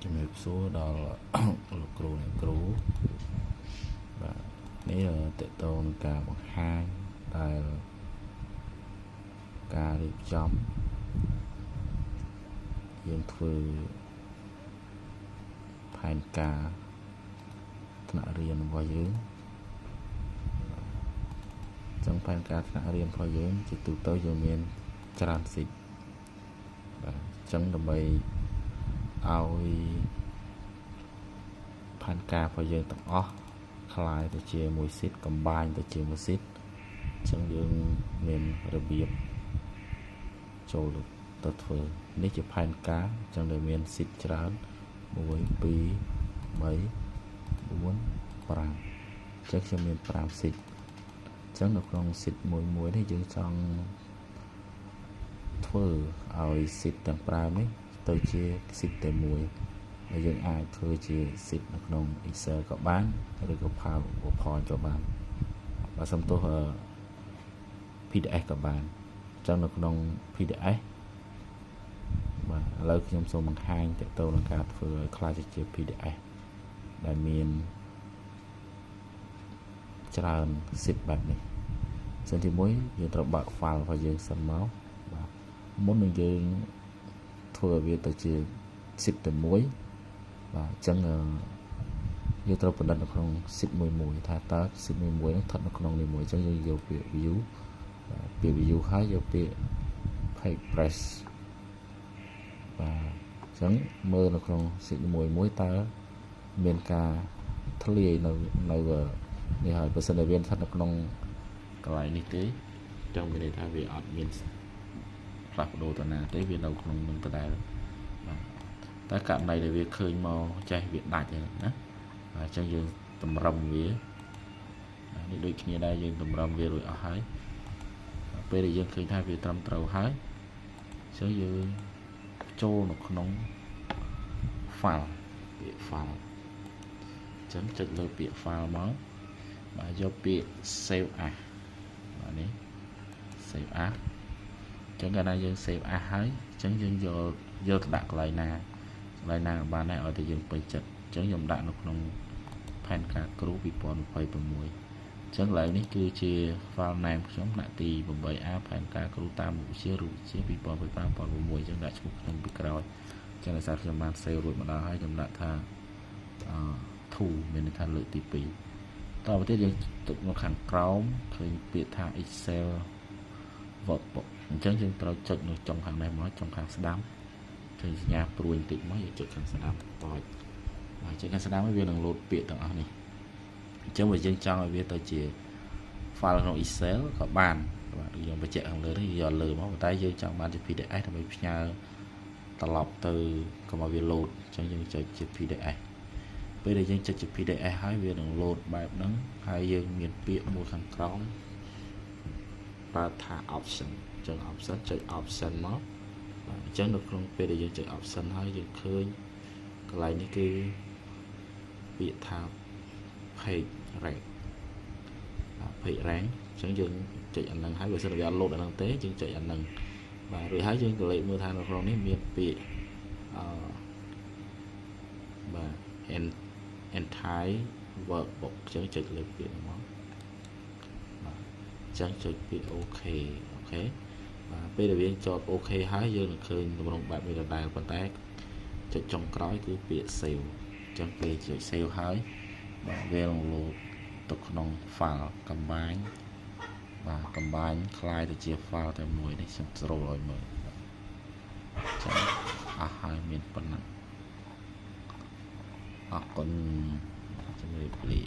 ជំរាបសួរដល់លោកគ្រូអ្នកគ្រូបាទនេះតកតងនឹងការបង្ហាញដែលការរៀបចំយើងធ្វើផែនការថ្នាក់រៀនរបស់យើងចឹងផែនការថ្នាក់រៀនរបស់យើងជាទូទៅយើងមានច្រើនសិចបាទចឹងដើម្បីឲ្យផែនការរបស់យើងទាំងអស់คล้ายទៅជាមួយសិតកំបាញទៅជាមួយសិតចឹងយើងមានរបៀបចូលទៅធ្វើនេះជាផែនការចឹងដែលមានសិតច្រើន1 2 3 4 5ចឹងខ្ញុំមាន5សិតចឹងនៅក្នុងសិតមួយនេះយើងចង់ធ្វើឲ្យសិតទាំង5នេះទៅជាសិតតែមួយហើយយើងអាចធ្វើជាសិតនៅក្នុង Excel ក៏បានឬក៏ PowerPoint ក៏បានបាទសំទោសPDF ក៏បានចឹងនៅក្នុង PDF បាទឥឡូវខ្ញុំសូមបង្ហាញតទៅនឹងការធ្វើឲ្យខ្លះជា PDF ដែលមានច្រើនសិតបែបនេះសិនទី1យើងត្រូវបើក file របស់យើងសិនមកបាទមុននឹងយើងធ្វើឲ្យវាទៅជាសិតតែមួយបាទអញ្ចឹងយើងត្រូវបណ្ឌិតនៅក្នុងសិតមួយថាតើសិតមួយនោះស្ថិតនៅក្នុងនេះមួយអញ្ចឹងយើងយកពាក្យ view ពាក្យ view ហើយយកពាក្យ page press បាទអញ្ចឹងមើលនៅក្នុងសិតមួយតើមានការធ្លាយនៅនេះហើយបើសិនជាវាស្ថិតនៅក្នុងកន្លែងនេះទេចង់មានន័យថាវាអត់មានផ្លាស់ប្ដូរទៅណាទេវានៅក្នុងនឹងដដែលបាទតែករណីដែលវាឃើញមកចេះវាដាច់ហ្នឹងណាអញ្ចឹងយើងតម្រឹមវានេះដូចគ្នាដែរយើងតម្រឹមវារួចអស់ហើយពេលដែលយើងឃើញថាវាត្រឹមត្រូវហើយអញ្ចឹងយើងចូលនៅក្នុង file ពាក្យ file អញ្ចឹងចុចលើពាក្យ file មកបាទយកពាក្យ save as បាទនេះ save as អញ្ចឹងកាលណាយើង save as ហើយអញ្ចឹងយើងយកទៅដាក់កន្លែងណាបានដែរឲ្យតែយើងពេញចិត្តអញ្ចឹងខ្ញុំដាក់នៅក្នុងផែនការគ្រូ2026អញ្ចឹងកន្លែងនេះគឺជា file name ខ្ញុំដាក់ទី 8A ផែនការគ្រូតាមមុខវិជ្ជារូបវិទ្យា2025-6អញ្ចឹងដាក់ឈ្មោះខ្ញុំពីក្រោយអញ្ចឹងដោយសារខ្ញុំបាន save រួចមកដល់ហើយខ្ញុំដាក់ថា2មានន័យថាលើកទី2តទៅទៀតយើងទុកនៅខាងក្រោមឃើញពាក្យថា Excel workbook អញ្ចឹងយើងត្រូវចុចនៅចុងខាងនេះមកចុងខាងស្ដាំឃើញសញ្ញាព្រួយបន្តិចមកយើងចុចខាងស្ដាំបោចចុចខាងស្ដាំវានឹងលោតពាក្យទាំងអស់នេះអញ្ចឹងបើយើងចង់ឲ្យវាទៅជា file ក្នុង Excel ក៏បានបាទយើងបញ្ជាក់ខាងលើនេះយកលើមកតែយើងចង់បានជា PDF ដើម្បីផ្ញើត្រឡប់ទៅកុំឲ្យវាលោតអញ្ចឹងយើងចុចជា PDF ពេលដែលយើងចុចជា PDF ហើយវានឹងលោតបែបហ្នឹងហើយយើងមានពាក្យមួយខាងក្រោមប្រើថា option អញ្ចឹង option ចុច option មកបាទអញ្ចឹងនៅក្នុងពេលដែលយើងចុច option ហើយយើងឃើញកន្លែងនេះគឺពាក្យថា page rank page rank អញ្ចឹងយើងចុចអាហ្នឹងហើយបើសិនជាវាលោតអាហ្នឹងទេយើងចុចអាហ្នឹងបាទរួចហើយយើងក៏លេខមើលថានៅក្នុងនេះមានពាក្យបាទ entire workbook អញ្ចឹងចុចលើពាក្យហ្នឹងមកបាទអញ្ចឹងចុចពាក្យ OK បាទពេលដែលយើងចត OK ហើយយើងនឹងឃើញទម្រង់បែបនេះដដែលប៉ុន្តែចុចចុងក្រោយគឺពាក្យ save អញ្ចឹងពេលចុច save ហើយបាទវានឹងលោតទៅក្នុង file កំបាញបាទកំបាញคล้ายទៅជា file តែមួយនេះខ្ញុំស្រួលឲ្យមើលអញ្ចឹងអស់ហើយមានប៉ុណ្ណឹងអរគុណជំរាបលា